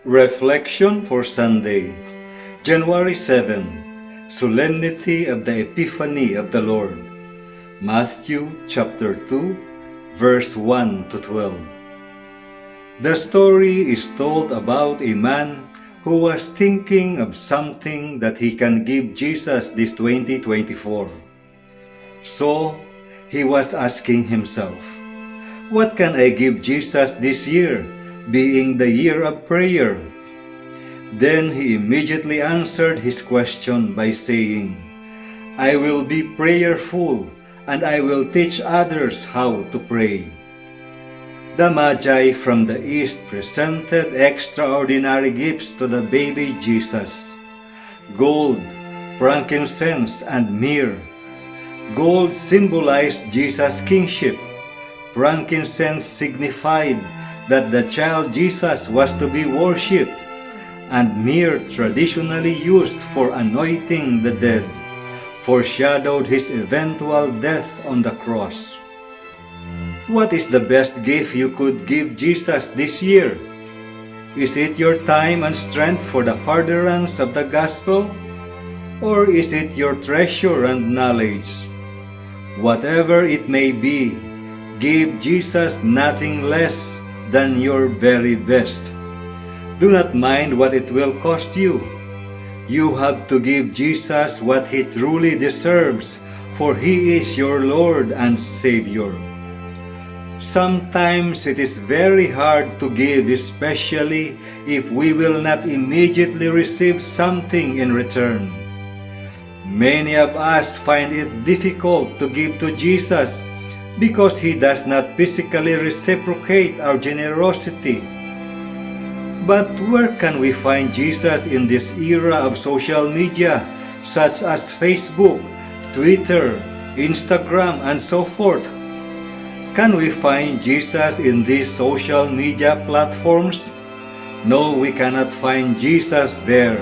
Reflection for Sunday, January 7, Solemnity of the Epiphany of the Lord. Matthew chapter 2, verse 1 to 12. The story is told about a man who was thinking of something that he can give Jesus this 2024. So, he was asking himself, what can I give Jesus this year, being the year of prayer? Then he immediately answered his question by saying, I will be prayerful, and I will teach others how to pray. The magi from the east presented extraordinary gifts to the baby Jesus: gold, frankincense, and myrrh. Gold symbolized Jesus' kingship. Frankincense signified that the child Jesus was to be worshipped, and myrrh, traditionally used for anointing the dead, foreshadowed his eventual death on the cross. What is the best gift you could give Jesus this year? Is it your time and strength for the furtherance of the gospel? Or is it your treasure and knowledge? Whatever it may be, give Jesus nothing less than your very best. Do not mind what it will cost you. You have to give Jesus what he truly deserves, for he is your Lord and Savior. Sometimes it is very hard to give, especially if we will not immediately receive something in return. Many of us find it difficult to give to Jesus because he does not physically reciprocate our generosity. But where can we find Jesus in this era of social media, such as Facebook, Twitter, Instagram, and so forth? Can we find Jesus in these social media platforms? No, we cannot find Jesus there.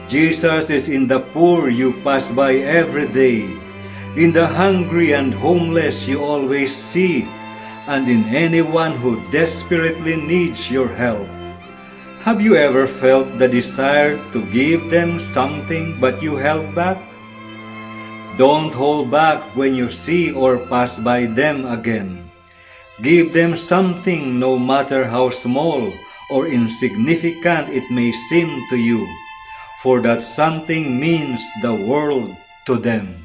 Jesus is in the poor you pass by every day, in the hungry and homeless you always see, and in anyone who desperately needs your help. Have you ever felt the desire to give them something but you held back? Don't hold back when you see or pass by them again. Give them something, no matter how small or insignificant it may seem to you, for that something means the world to them.